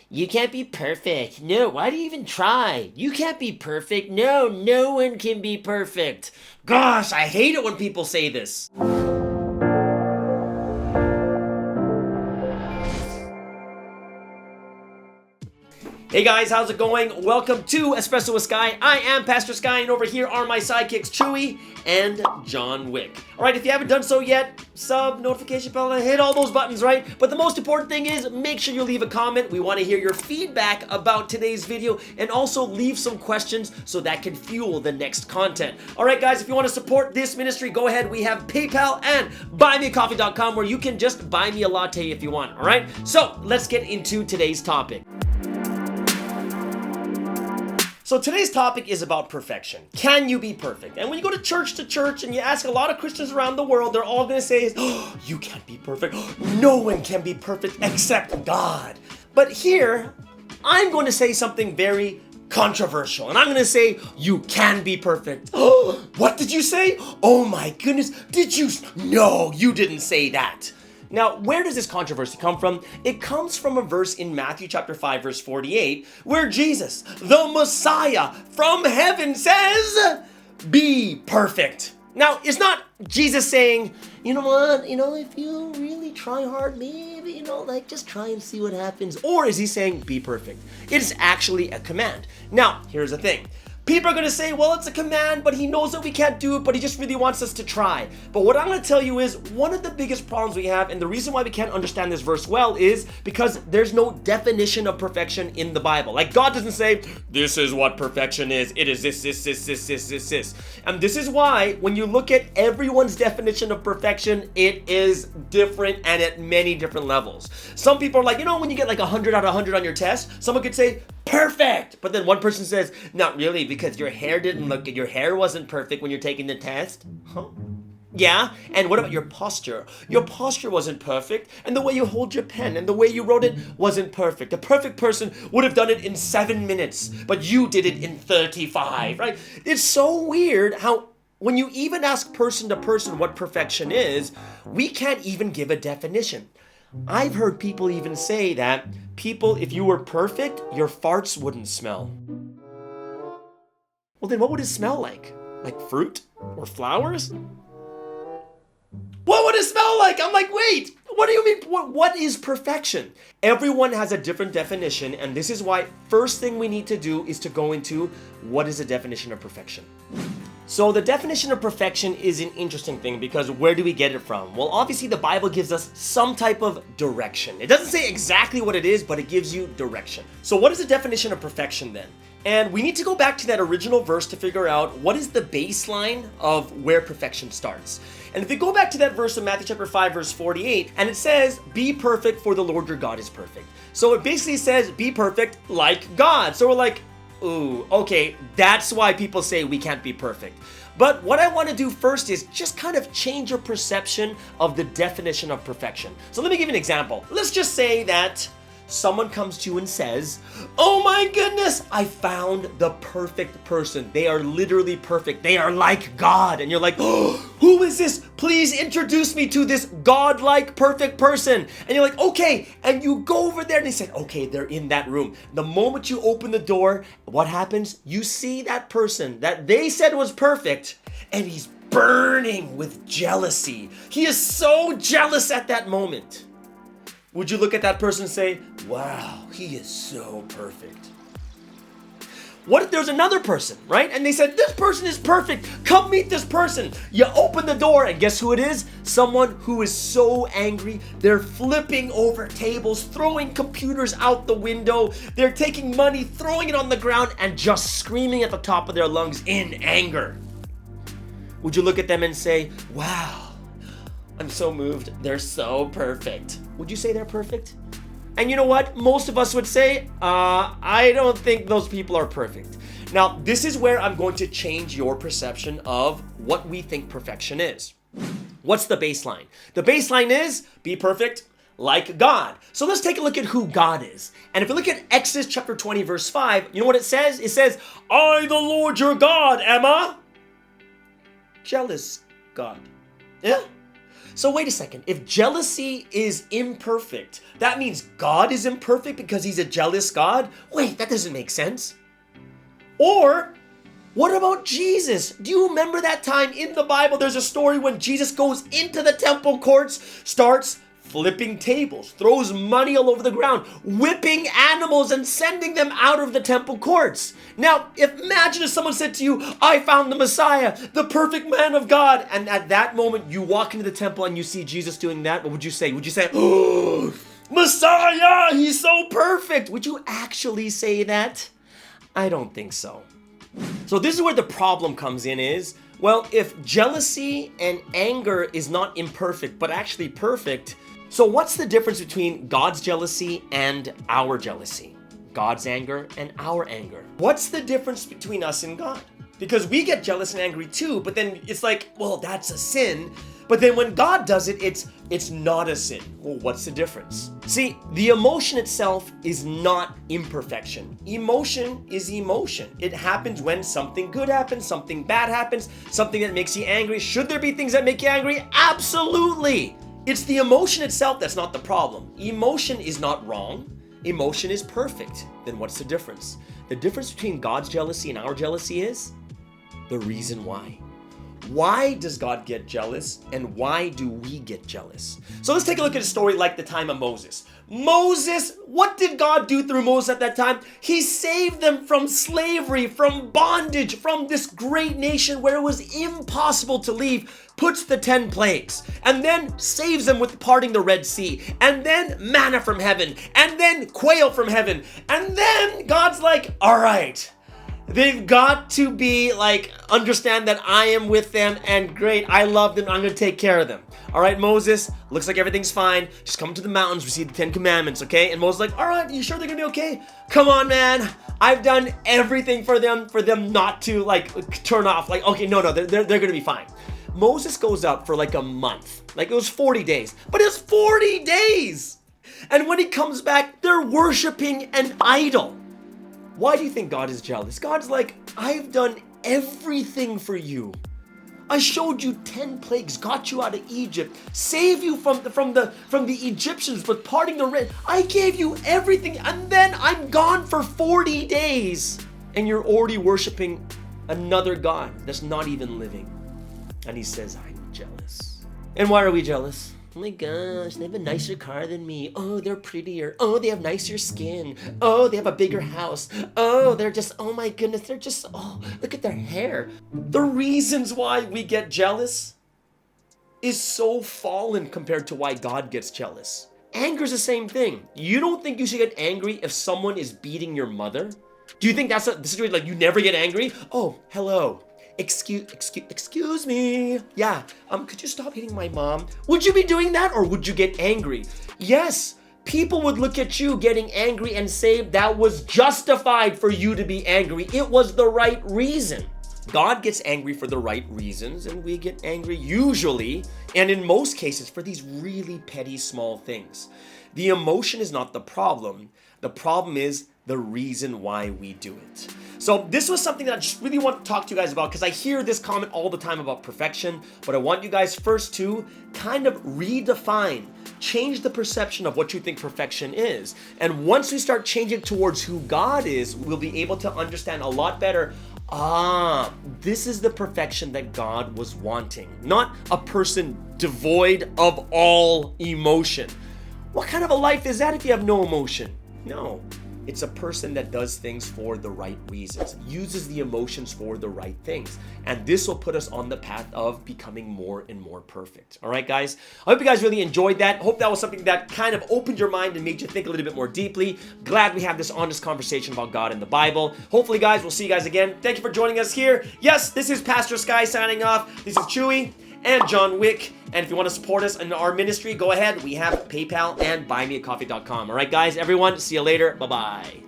You can't be perfect. No, why do you even try? You can't be perfect. No, no one can be perfect. Gosh, I hate it when people say this. Hey guys, how's it going? Welcome to Espresso with Sky. I am Pastor Sky, and over here are my sidekicks, Chewy and John Wick. Alright, if you haven't done so yet, sub, notification bell, hit all those buttons, right? But the most important thing is, make sure you leave a comment. We want to hear your feedback about today's video, and also leave some questions so that can fuel the next content. Alright guys, if you want to support this ministry, go ahead. We have PayPal and buymeacoffee.com where you can just buy me a latte if you want, alright? So, let's get into today's topic. So today's topic is about perfection. Can you be perfect? And when you go to church and you ask a lot of Christians around the world, they're all going to say, oh, you can't be perfect. No one can be perfect except God. But here, I'm going to say something very controversial. And I'm going to say, you can be perfect. Oh, what did you say? Oh my goodness. Did you? No, you didn't say that. Now, where does this controversy come from? It comes from a verse in Matthew chapter 5, verse 48, where Jesus, the Messiah from heaven, says, be perfect. Now, it's not Jesus saying, you know what, if you really try hard, maybe, just try and see what happens. Or is he saying, be perfect? It's actually a command. Now, here's the thing. People are going to say, well, it's a command, but he knows that we can't do it, but he just really wants us to try. But what I'm going to tell you is one of the biggest problems we have, and the reason why we can't understand this verse well, is because there's no definition of perfection in the Bible. Like, God doesn't say, this is what perfection is. It is this. And this is why when you look at everyone's definition of perfection, it is different and at many different levels. Some people are like, when you get like 100 out of 100 on your test, someone could say, perfect. But then one person says, not really, because your hair didn't look good. Your hair wasn't perfect when you're taking the test. Huh? Yeah? And what about your posture? Your posture wasn't perfect, and the way you hold your pen and the way you wrote it wasn't perfect. A perfect person would have done it in 7 minutes, but you did it in 35, right? It's so weird how when you even ask person to person what perfection is, we can't even give a definition. I've heard people even say that if you were perfect, your farts wouldn't smell. Well, then what would it smell like? Like fruit or flowers? What would it smell like? I'm like, wait, what do you mean? What is perfection? Everyone has a different definition, and this is why first thing we need to do is to go into what is the definition of perfection. So the definition of perfection is an interesting thing because where do we get it from? Well, obviously the Bible gives us some type of direction. It doesn't say exactly what it is, but it gives you direction. So what is the definition of perfection then? And we need to go back to that original verse to figure out what is the baseline of where perfection starts. And if we go back to that verse in Matthew chapter 5, verse 48, and it says, be perfect for the Lord your God is perfect. So it basically says, be perfect like God. So we're like, ooh, okay, that's why people say we can't be perfect. But what I want to do first is just kind of change your perception of the definition of perfection. So let me give you an example. Let's just say that someone comes to you and says, oh my goodness, I found the perfect person. They are literally perfect. They are like God. And you're like, oh, who is this? Please introduce me to this God-like perfect person. And you're like, okay. And you go over there and they say, okay, they're in that room. The moment you open the door, what happens? You see that person that they said was perfect, and he's burning with jealousy. He is so jealous at that moment. Would you look at that person and say, wow, he is so perfect? What if there's another person, right? And they said, this person is perfect. Come meet this person. You open the door and guess who it is? Someone who is so angry. They're flipping over tables, throwing computers out the window. They're taking money, throwing it on the ground, and just screaming at the top of their lungs in anger. Would you look at them and say, wow, I'm so moved. They're so perfect. Would you say they're perfect? And you know what? Most of us would say, I don't think those people are perfect. Now, this is where I'm going to change your perception of what we think perfection is. What's the baseline? The baseline is be perfect like God. So let's take a look at who God is. And if we look at Exodus chapter 20, verse 5, you know what it says? It says, I, the Lord your God, am a jealous God. Yeah? So wait a second, if jealousy is imperfect, that means God is imperfect because he's a jealous God? Wait, that doesn't make sense. Or, what about Jesus? Do you remember that time in the Bible? There's a story when Jesus goes into the temple courts, starts flipping tables, throws money all over the ground, whipping animals and sending them out of the temple courts. Now, imagine if someone said to you, I found the Messiah, the perfect man of God. And at that moment, you walk into the temple and you see Jesus doing that. What would you say? Would you say, oh, Messiah, he's so perfect? Would you actually say that? I don't think so. So this is where the problem comes in is, well, if jealousy and anger is not imperfect, but actually perfect, so what's the difference between God's jealousy and our jealousy? God's anger and our anger. What's the difference between us and God? Because we get jealous and angry too, but then it's like, well, that's a sin. But then when God does it, it's not a sin. Well, what's the difference? See, the emotion itself is not imperfection. Emotion is emotion. It happens when something good happens, something bad happens, something that makes you angry. Should there be things that make you angry? Absolutely. It's the emotion itself that's not the problem. Emotion is not wrong. Emotion is perfect. Then what's the difference? The difference between God's jealousy and our jealousy is the reason why. Why does God get jealous and why do we get jealous? So let's take a look at a story like the time of Moses. Moses, what did God do through Moses at that time? He saved them from slavery, from bondage, from this great nation where it was impossible to leave, puts the 10 plagues, and then saves them with parting the Red Sea, and then manna from heaven, and then quail from heaven, and then God's like, all right, they've got to be like, understand that I am with them and great, I love them, I'm going to take care of them. All right, Moses, looks like everything's fine. Just come to the mountains, receive the 10 commandments, okay? And Moses is like, all right, you sure they're going to be okay? Come on, man. I've done everything for them not to like turn off. Like, okay, no, they're going to be fine. Moses goes up for like a month. Like it was 40 days, but it's 40 days. And when he comes back, they're worshiping an idol. Why do you think God is jealous? God's like, I've done everything for you. I showed you 10 plagues, got you out of Egypt, saved you from the Egyptians, but parting the Red. I gave you everything, and then I'm gone for 40 days, and you're already worshiping another God that's not even living. And he says, I'm jealous. And why are we jealous? Oh my gosh, they have a nicer car than me. Oh, they're prettier. Oh, they have nicer skin. Oh, they have a bigger house. Oh, they're just, oh my goodness, they're just, oh, look at their hair. The reasons why we get jealous is so fallen compared to why God gets jealous. Anger is the same thing. You don't think you should get angry if someone is beating your mother? Do you think that's the situation, like you never get angry? Oh, hello. Excuse me. Yeah, could you stop hitting my mom? Would you be doing that or would you get angry? Yes, people would look at you getting angry and say that was justified for you to be angry. It was the right reason. God gets angry for the right reasons and we get angry usually, and in most cases, for these really petty small things. The emotion is not the problem. The problem is the reason why we do it. So this was something that I just really want to talk to you guys about because I hear this comment all the time about perfection, but I want you guys first to kind of redefine, change the perception of what you think perfection is. And once we start changing towards who God is, we'll be able to understand a lot better. This is the perfection that God was wanting, not a person devoid of all emotion. What kind of a life is that if you have no emotion? No. It's a person that does things for the right reasons, uses the emotions for the right things. And this will put us on the path of becoming more and more perfect. All right, guys? I hope you guys really enjoyed that. Hope that was something that kind of opened your mind and made you think a little bit more deeply. Glad we have this honest conversation about God and the Bible. Hopefully, guys, we'll see you guys again. Thank you for joining us here. Yes, this is Pastor Sky signing off. This is Chewy and John Wick. And if you want to support us in our ministry, go ahead. We have PayPal and buymeacoffee.com. All right, guys, everyone, see you later. Bye-bye.